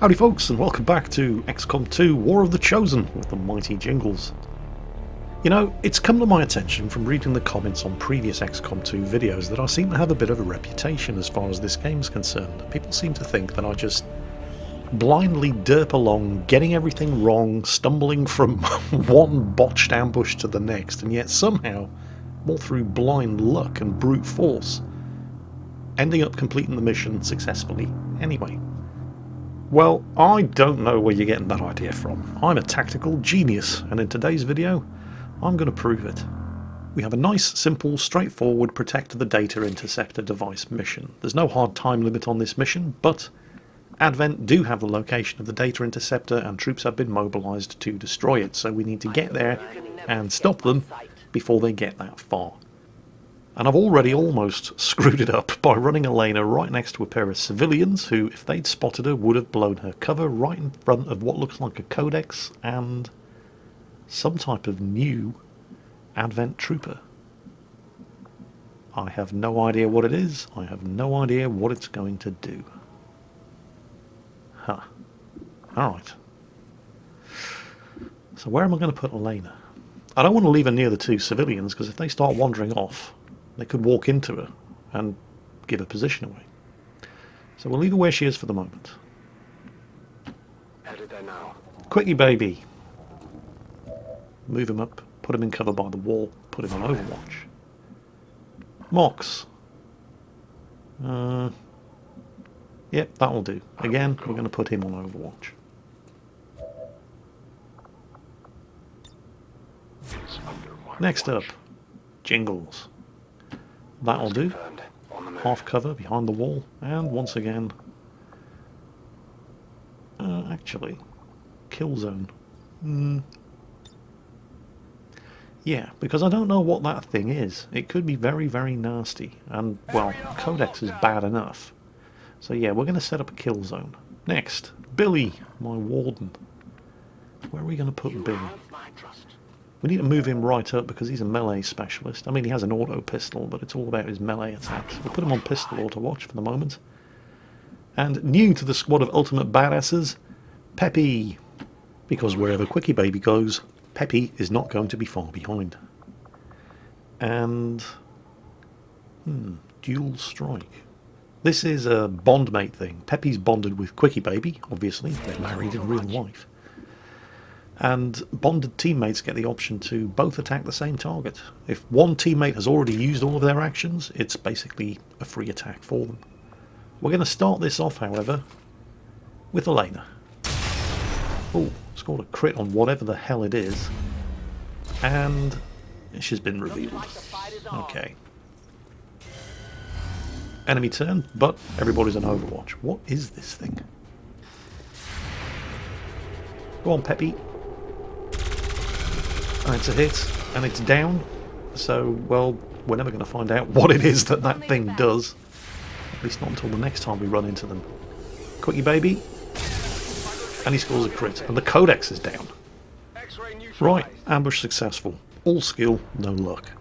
Howdy folks, and welcome back to XCOM2 War of the Chosen with the mighty Jingles. You know, it's come to my attention from reading the comments on previous XCOM2 videos that I seem to have a bit of a reputation as far as this game is concerned. People seem to think that I just blindly derp along, getting everything wrong, stumbling from one botched ambush to the next, and yet somehow, all through blind luck and brute force, ending up completing the mission successfully anyway. Well, I don't know where you're getting that idea from. I'm a tactical genius, and in today's video, I'm going to prove it. We have a nice, simple, straightforward protect the data interceptor device mission. There's no hard time limit on this mission, but Advent do have the location of the data interceptor and troops have been mobilised to destroy it, so we need to get there and stop them before they get that far. And I've already almost screwed it up by running Elena right next to a pair of civilians who, if they'd spotted her, would have blown her cover right in front of what looks like a codex and some type of new Advent trooper. I have no idea what it is. I have no idea what it's going to do. Huh. Alright. So where am I going to put Elena? I don't want to leave her near the two civilians, because if they start wandering off, they could walk into her and give her position away. So we'll leave her where she is for the moment. Headed there now. Quickie baby. Move him up, put him in cover by the wall, put him on Overwatch. Mox. Yep, that'll do. Again, we're going to put him on Overwatch. Next up, Jingles. That'll do. Half cover behind the wall, and once again, actually, kill zone. Yeah, because I don't know what that thing is. It could be very, very nasty, and well, Codex is bad enough. So yeah, we're going to set up a kill zone. Next, Billy, my warden. Where are we going to put Billy? We need to move him right up because he's a melee specialist. I mean, he has an auto pistol, but it's all about his melee attacks. We'll put him on pistol auto watch for the moment. And new to the squad of ultimate badasses, Peppy. Because wherever Quickie Baby goes, Peppy is not going to be far behind. And dual strike. This is a bondmate thing. Peppy's bonded with Quickie Baby, obviously. They're married in real life. And bonded teammates get the option to both attack the same target. If one teammate has already used all of their actions, it's basically a free attack for them. We're going to start this off, however, with Elena. Oh, scored a crit on whatever the hell it is. And she's been revealed. Okay. Enemy turn, but everybody's on Overwatch. What is this thing? Go on, Peppy. And it's a hit, and it's down. So, well, we're never going to find out what it is that that thing does. At least not until the next time we run into them. Quickie baby. And he scores a crit. And the codex is down. Right, ambush successful. All skill, no luck.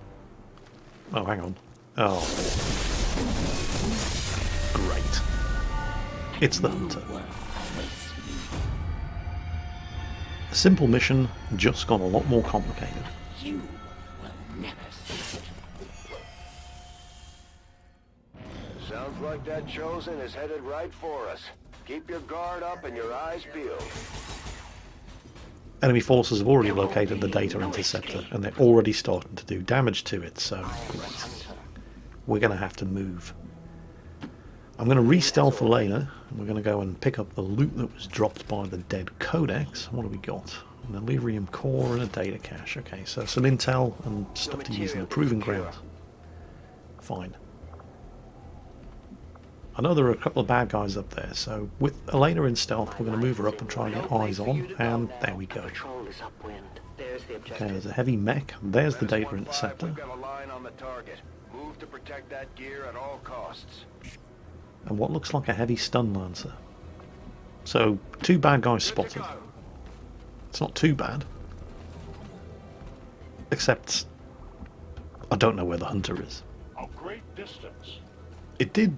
Oh, hang on. Oh. Great. It's the hunter. A simple mission just got a lot more complicated. You will never see it. Sounds like that Chosen is headed right for us. Keep your guard up and your eyes peeled. Enemy forces have already located the data interceptor and they're already starting to do damage to it, so great. We're going to have to move. I'm going to re-stealth Elena, and we're going to go and pick up the loot that was dropped by the dead codex. What do we got? An Elivrium core and a data cache. Okay, so some intel and stuff to use in the proving ground. Fine. I know there are a couple of bad guys up there, so with Elena in stealth, we're going to move her up and try and get eyes on, and there we go. Okay, there's a heavy mech, there's the data interceptor. We've got a line on the target. Move to protect that gear at all costs. And what looks like a heavy stun lancer. So, two bad guys spotted. It's not too bad. Except, I don't know where the hunter is. A great distance. It did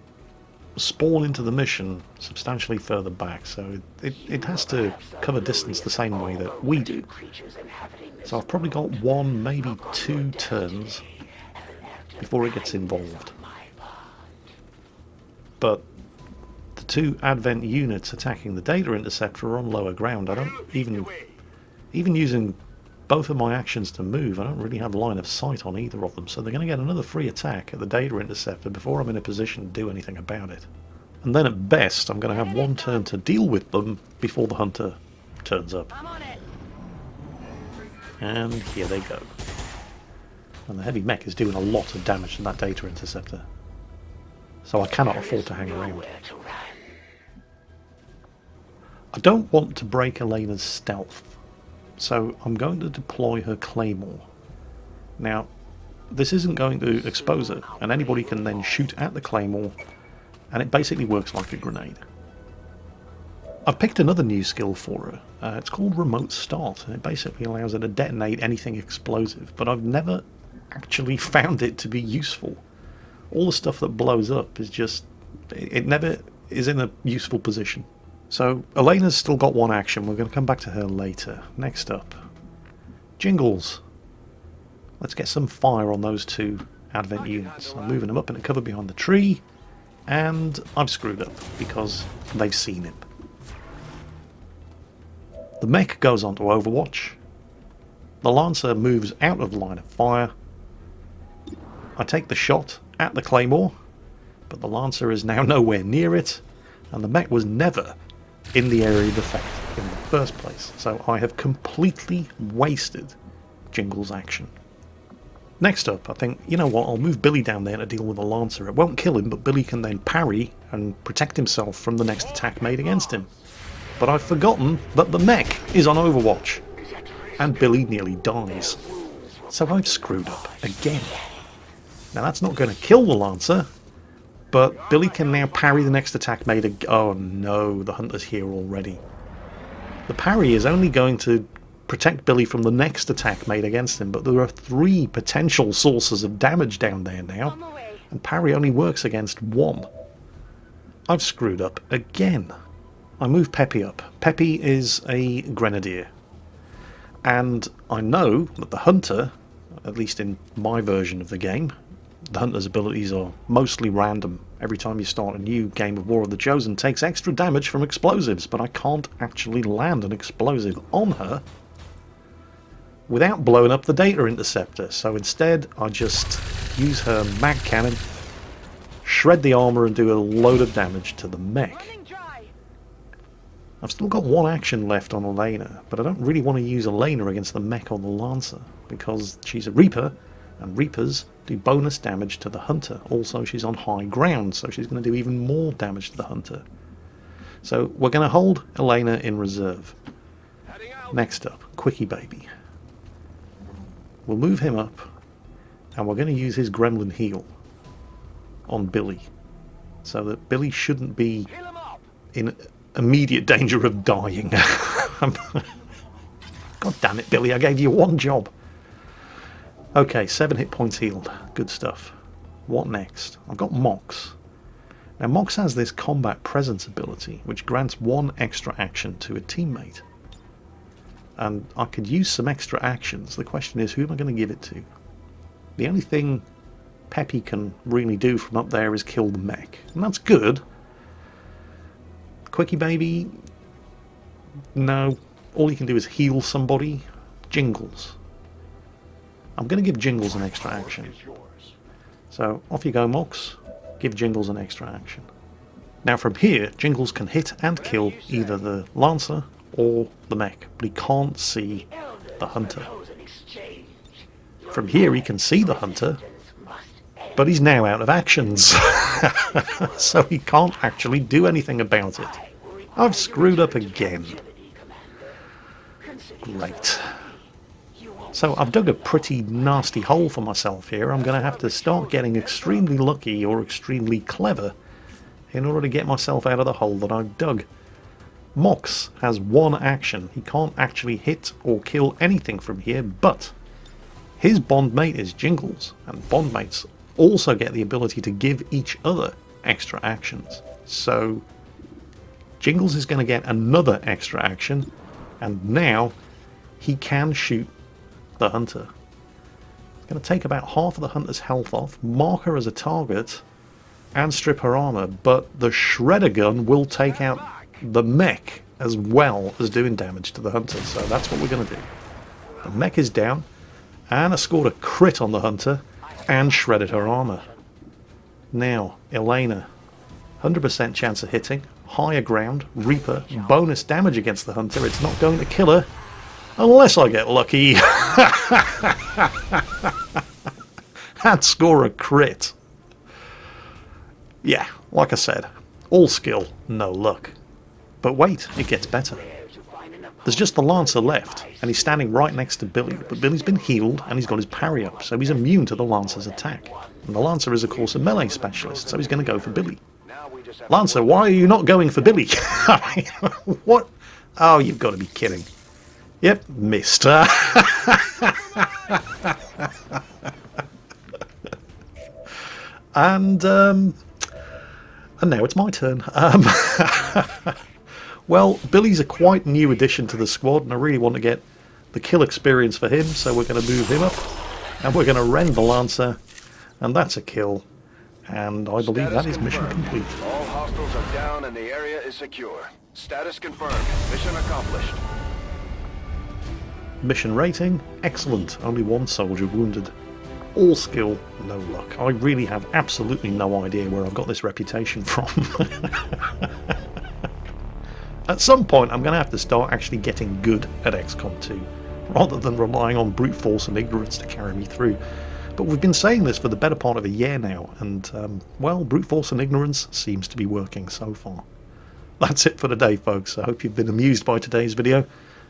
spawn into the mission substantially further back, so it has to cover distance the same way that we do. So I've probably got 1, maybe 2 turns before it gets involved. But the 2 advent units attacking the data interceptor are on lower ground. I don't even using both of my actions to move, I don't really have line of sight on either of them, so they're going to get another free attack at the data interceptor before I'm in a position to do anything about it. And then at best I'm going to have 1 turn to deal with them before the hunter turns up. And here they go. And the heavy mech is doing a lot of damage to that data interceptor, so I cannot afford to hang around. I don't want to break Elena's stealth, so I'm going to deploy her claymore. Now, this isn't going to expose her, and anybody can then shoot at the claymore, and it basically works like a grenade. I've picked another new skill for her. It's called remote start, and it basically allows her to detonate anything explosive, but I've never actually found it to be useful. All the stuff that blows up is just... it never is in a useful position. So, Elena's still got 1 action. We're going to come back to her later. Next up, Jingles. Let's get some fire on those 2 advent units. I'm moving them up in a cover behind the tree, and I've screwed up because they've seen him. The mech goes on to Overwatch. The Lancer moves out of line of fire. I take the shot at the claymore, but the Lancer is now nowhere near it, and the mech was never in the area of effect in the first place, so I have completely wasted Jingles' action. Next up, I think, you know what, I'll move Billy down there to deal with the Lancer. It won't kill him, but Billy can then parry and protect himself from the next attack made against him. But I've forgotten that the mech is on Overwatch, and Billy nearly dies. So I've screwed up again. Now that's not going to kill the Lancer, but Billy can now parry the next attack made oh no, the hunter's here already. The parry is only going to protect Billy from the next attack made against him, but there are 3 potential sources of damage down there now, and parry only works against 1. I've screwed up again. I move Peppy up. Peppy is a grenadier, and I know that the hunter, at least in my version of the game, the hunter's abilities are mostly random. Every time you start a new game of War of the Chosen, takes extra damage from explosives, but I can't actually land an explosive on her without blowing up the data interceptor. So instead, I just use her mag cannon, shred the armor, and do a load of damage to the mech. I've still got 1 action left on Elena, but I don't really want to use Elena against the mech on the Lancer, because she's a Reaper, and Reapers do bonus damage to the Hunter. Also, she's on high ground, so she's going to do even more damage to the Hunter. So we're going to hold Elena in reserve. Next up, Quickie Baby. We'll move him up, and we're going to use his Gremlin heal on Billy, so that Billy shouldn't be in immediate danger of dying. God damn it, Billy, I gave you 1 job. Okay, 7 hit points healed. Good stuff. What next? I've got Mox. Now, Mox has this combat presence ability, which grants 1 extra action to a teammate. And I could use some extra actions. The question is, who am I going to give it to? The only thing Peppy can really do from up there is kill the mech. And that's good. Quickie Baby, no. All he can do is heal somebody. Jingles. I'm going to give Jingles an extra action. So off you go, Mox. Give Jingles an extra action. Now from here, Jingles can hit and kill either the Lancer or the mech, but he can't see the Hunter. From here he can see the Hunter, but he's now out of actions. So he can't actually do anything about it. I've screwed up again. Great. So I've dug a pretty nasty hole for myself here. I'm going to have to start getting extremely lucky or extremely clever in order to get myself out of the hole that I've dug. Mox has 1 action. He can't actually hit or kill anything from here, but his bond mate is Jingles, and bond mates also get the ability to give each other extra actions. So Jingles is going to get another extra action, and now he can shoot the hunter. It's going to take about half of the hunter's health off, mark her as a target, and strip her armor, but the shredder gun will take out the mech as well as doing damage to the hunter, so that's what we're going to do. The mech is down, and I scored a crit on the hunter and shredded her armor. Now, Elena, 100% chance of hitting, higher ground, Reaper, bonus damage against the hunter. It's not going to kill her unless I get lucky and score a crit. Yeah, like I said, all skill, no luck. But wait, it gets better. There's just the Lancer left, and he's standing right next to Billy, but Billy's been healed and he's got his parry up, so he's immune to the Lancer's attack. And the Lancer is of course a melee specialist, so he's going to go for Billy. Lancer, why are you not going for Billy? What? Oh, you've got to be kidding. Yep, missed. And now it's my turn. Well, Billy's a quite new addition to the squad, and I really want to get the kill experience for him, so we're going to move him up, and we're going to rend the Lancer, and that's a kill, and I believe that is mission complete. All hostiles are down and the area is secure. Status confirmed. Mission accomplished. Mission rating, excellent, only one soldier wounded. All skill, no luck. I really have absolutely no idea where I've got this reputation from. At some point I'm going to have to start actually getting good at XCOM 2, rather than relying on brute force and ignorance to carry me through. But we've been saying this for the better part of a year now, and well, brute force and ignorance seems to be working so far. That's it for today, folks. I hope you've been amused by today's video,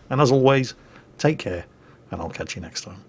and as always, take care, and I'll catch you next time.